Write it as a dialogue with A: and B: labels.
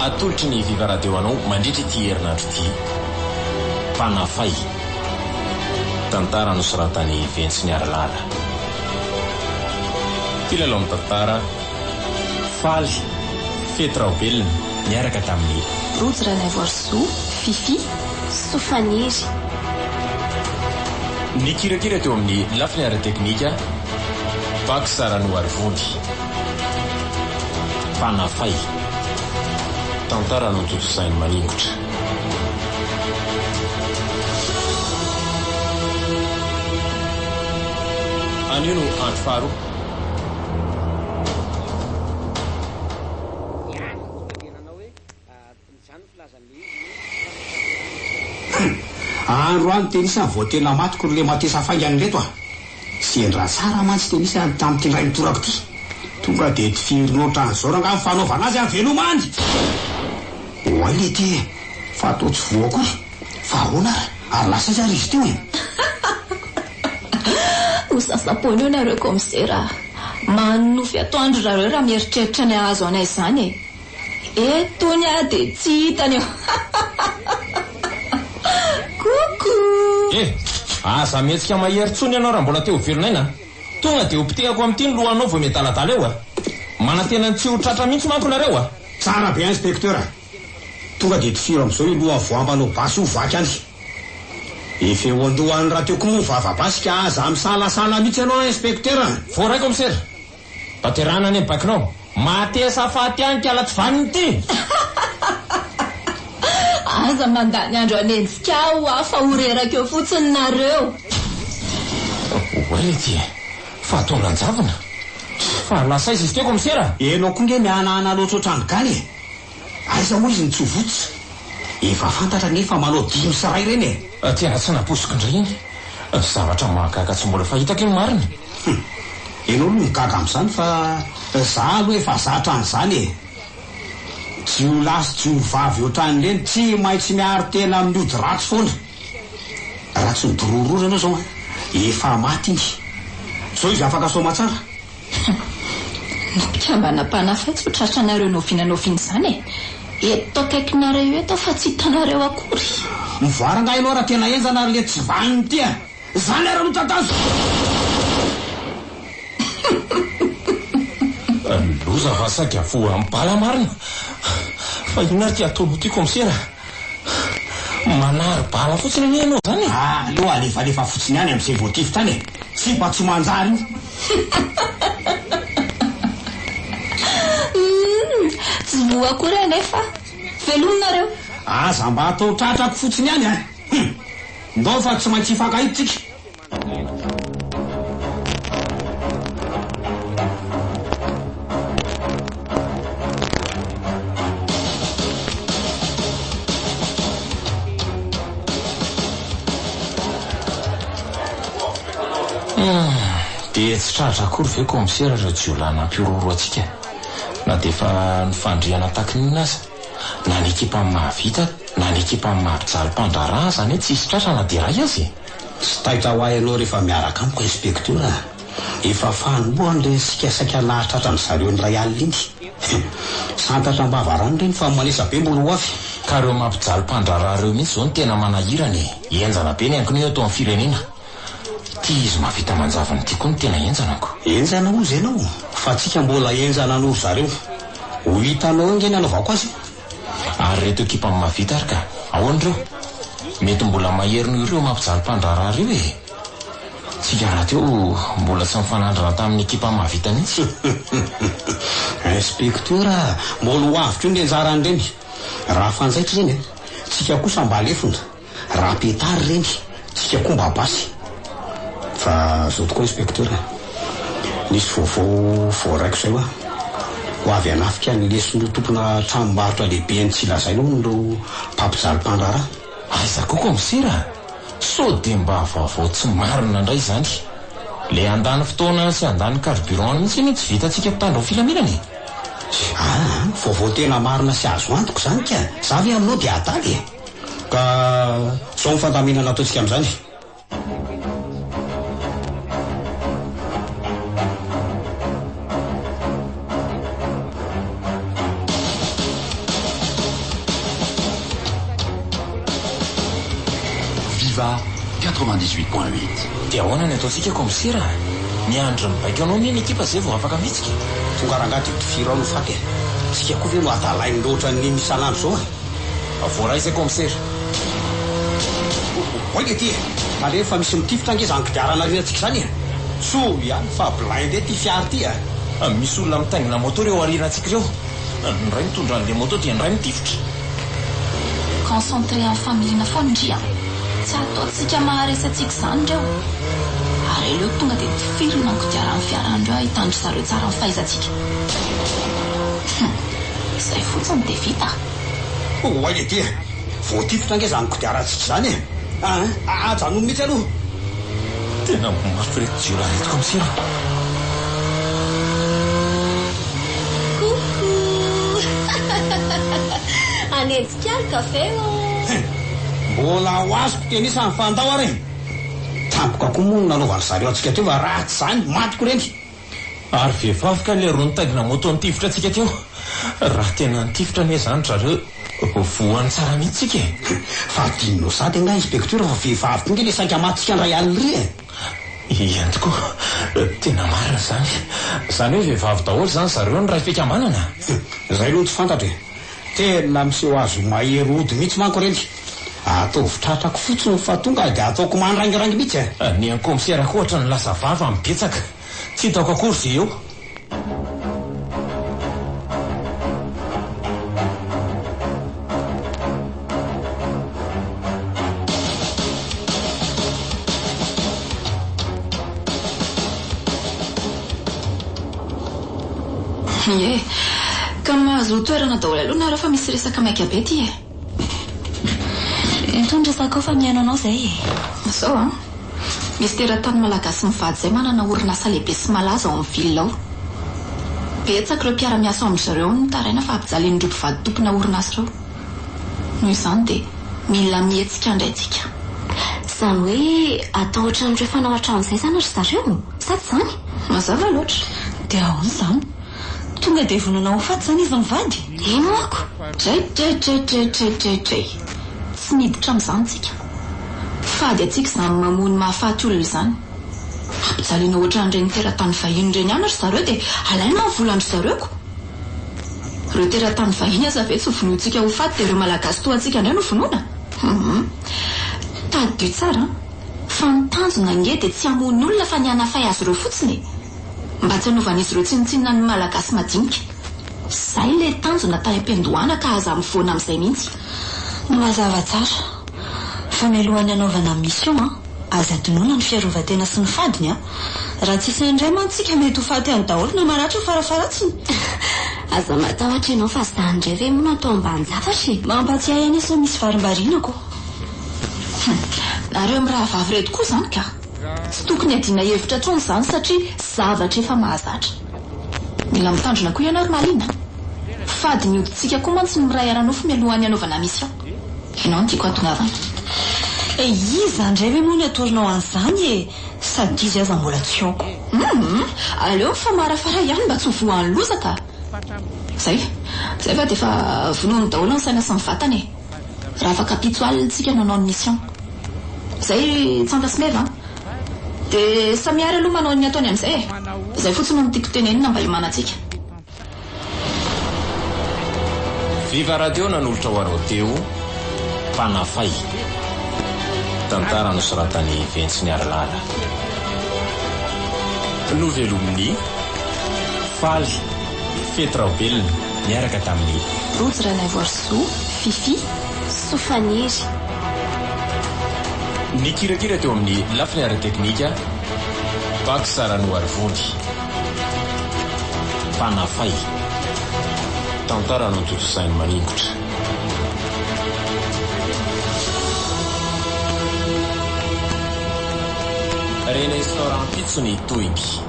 A: atolotry ny Viva Radio anao mandritra ity herinandro ity. Panafay tantara nosoratany Ventsy Niaralala. Mpilalao amin'ny tantara faly Fetraobelona miaraka tamin'ny
B: Rojo Ranaivoarisoa, Fifi, Sofaniry.
A: Ny kirakira teo amin'ny lafiny ara-teknika Bak Sarano Arivondy. Panafay tantara no totosainy maningotra. Anio no andro faharoa.
C: Andro any tenisa voatena matiko le matesa faingany reto sy endra tsara mantsy tenisa tamin'ity ndray mitorako ty tonga de ty fironotra an'izao ranga mifanaovana azy amin'ny velomany oay le ty fa atao tsy voa akory fa ahoana ary lasa izy ary izy teo
B: ho sasapony io nareo komisera manofy atoandro rareo raha mieritreritra ny azo anay izany etony a de tsy hitany eo
A: asa mihetsika mahery-tsony ianao raha mbola teo velonaina tonga de hopitegako amin'ity ny lohanao vao metaladala eo manatena tsy ho tratra mihitsy manko nareo
C: tsara be inspecteur tonga de tifiro am'izao io loha voambanao basy ho vaky any efa eo andohany raha teoko moa vavabasika aza misalasala mihitsy ianao inspecteur
A: vo ray komisera baterana any bakinao matesa faty any kala tsy vaniny ty
B: aza mandany andro anenjika ho afa horeraka eo fotsiny nareo
A: oale ty fa ataona anjavana fa lasa izy teo komisera
C: enao koa nge mianahana loatra oatrany gany aiza moa izy ny tsovotsy efa fantatra nefa manao dimy saray reny
A: tena tsy naposiko indray iny zavatra mahagaga tsy mbola fahitako iny mariny
C: enao no migaga am'izany fa za aloha efa zatra an'izany tsy ho lasy tsy ho vavy oatrany reny tsy mahay tsy miaro tena amin'ny ody ratsy foana raha tsy midorororo anao zao efa maty iny zao izy afaka soma tsara
B: nopikambana Panafay tsy ho tratranareo nofinanofiny izany eto akaikinareo eto fa tsy hitanareo akory
C: mivoaranga ianao raha tena enjana ary le tsy vaniny tya zany ara no tatazo
A: loza vasaky avo ambala marina fa inary ty ataonao ty komisera manary bala fotsiny any ianao zany
C: aloha alefalefa fotsiny any am'izay voatify tany tsy mba tsy manjary
B: tsy voa akory anefa velonareo
C: aza mba atao tratrako fotsiny any ndao fa tsy maintsy hifankahitsika
A: de tsy tratra akory ve komisera ra jiolana ampiroro atsika na de fa nifandriana takinina aza na ny ekipa mahavita na ny ekipa mahapijaly mpandrara zany tsy isy tratra na de ray azy
C: tsy taitra ho ahy ianao rehefa miaraka amiko inspecteur efa fanomboa n'le sikasaka nahatratra ny zareo ny ray alina iny santatra mbavarany reny fa manesa be mbola ho avy
A: ka reo mampijaly mpandrara reo mihitsy zao ny tena manahirany enjana be ny ankonio atao amin'ny firenena ty izy mahavita manjavany ty koa ny tena enjanako
C: enjana ozy ianao fa tsika mbola enjana anao zareo ho hitanao ngeny anaovako azy
A: ary reto ekipa mahavita ary ka ahoan'ireo mety mbola maherino ireo mampijaly mpandrara reo tsika raha teo mbola tsy mifanandrana tamin'ny ekipa mahavita mihitsy
C: inspecteur mbola ho avitra io ny anjarany reny raha fanjaitra reny tsika kosa mba alefona raha petary reny tsika koa mba basy fa zao tokoa inspecteur nisy vaovao voaraiko zay ho avy anafika ny leson'ireo tompona tranombarotra lehibe ny tsy lazainao no mpampijaly mpandrara
A: aiza koa komisera so de mba vaovao tsy marina indray zany le andany fotoana sy andany carburant mihitsy ny tsy vitatsika mpitandro filaminany
C: vaovao tena marina sy azo antoko zany ka zavy aminao de adaly ka zao mifandaminana ataotsika amin'izany
D: Aviva 98.8.
A: dia ahoana ny ataontsika komisera miandro mibaika anao ny ekipa zay vao afaka mihitsika
C: tonga rangaty firo no faty tsika koa ve no atalainy loatra ny misanandro zao
A: voaraisy komisera
C: oike ty male fa misy mitifitra ange zany kodiarana rinatsika zany so ihany fa blinde ty fiary ty
A: misy olona mitaingina moto reo arinantsika reo ny ray mitondra an'le moto dia ny ray mitifitra
B: concentré amin'ny familiana foana ndria tsy ataontsika maharesantsika izany reo ary aleo tonga dia firona ny kodiaran'ny fiarandreo hitandry zareo tsara ny fahaizantsika izay fotsiny dia vita
C: oike ty voatifitra ange zany kodiarantsika zany ajanony mihitsy aloha
A: tena mafirety jiola reto komisera
B: anetsika ary kafe
C: mbola ho azoko tenisany fandao ary tampoka koa moa nanaovany zareo antsika teo fa ratsy zany matiko reny
A: ary vehivavy ka le ro nitaingina moto nitifitra antsika teo raha tena nitifitra ane zany zareo voany tsara mihitsika
C: fa dinonao sady anga inspekteur fa vehivavy tonga le saika matsika andray aliny ry
A: ihany tokoa tena marina zany zany hoe vehivavy daholo zany zareo ny ray fiakamanana
C: zay aloha tsy fantatra tena miseho azo mahery ody mihitsy manko reny ataovy tratrako fotsiny fa tonga dia ataoko manrangirangy mihitsy
A: ny ankomisera ko ohatra ny lasa vava mibetsaka tsy hitaoko akory zay eo
B: ye ka mahazo toerana daholo aloha na rehefa misy resaka maika be ty
E: mitondra sakao fa miainanao zay
B: zao a misy teratany malagasy mivady zay manana orinasa lehibe sy malaza ao amin'ny ville ao betsaka ireo mpiara-miasa ao amin'izareo nitaraina fa ampijalen'ireo mpivady tompona orinasa ireo noho izany dia mila mihetsika andrayntsika
E: zany hoe atao ohatran'ireo fanao an-trano izay zany ry zareo sady zany
B: mazava loatra
E: dia ahoana zany tonga dia vonona ho faty zany izy mivady
B: eno ako dray tsy miditra amin'izany tsika fady atsika izany mamony mahafaty olona izany ampijaliana ohatran'ireny teratany vahiny ireny ihany ry zareo dia alaina ny volandry zareoko ireo teratany vahiny aza ve tsy vonoantsika ho faty dia ireo malagasy toa antsika indray no vonoana tady dio tsara fa nitanjona nge dia tsy hamony olona fa ny anafay azy ireo fotsiny mba tsy hanaovan'izy ireo tsinitsinina ny malagasy madinika izay le tanjona tany am-piandohana ka aza mivoana amin'izay mihitsy
E: mazava tsara fa mialohan'ny anaovana mission aza donona ny fiarovatena sy ny fadiny raha tsisy indray mantsika mety ho faty any daholo na maratra farafaratsiny aza matahotra ianao fa zany ndray ve moa natao ambany zavatra mampatsiahy any so misy varimbarinako
B: nareo amin'ny raha vavy reto koa zany ka tsy tokony adina hevitra trony izany satria zavatra efa mahazatra mila mitandrona koa ianao ry malina fady ny odintsika koa mantsy ny miray ara-nofo mialohan'ny anaovana mission ianao ny tiako atongavana
E: iza indray ve moa ny atorinao an'izany sady izy aza mbola tsy aoko
B: aleo mifamarafara ihany mba tsy ho voan'ny lozaka zay fa dia efa vonoany daholo ny saina sy ny vatany raha afaka pitsoalitsika nanao ny mission zay tsanta sy meva dia samiary aloha manao ny ataony amin'izay zay fotsiny no tiako tenenina mba himanantsika
A: viva radio nanolotra ho areo teo mpanafay tantara nosoratany ventsy ny aralala novelomin'ny faly fetrabelona miaraka tamin'ny
B: rojo ranaivoarso fifi
E: sofaniry
A: ny kirakira teo amin'ny lafiny ara-teknika bakisarano arivony mpanafay tantara no totosainy maningotra reny restaurant pitsony toingy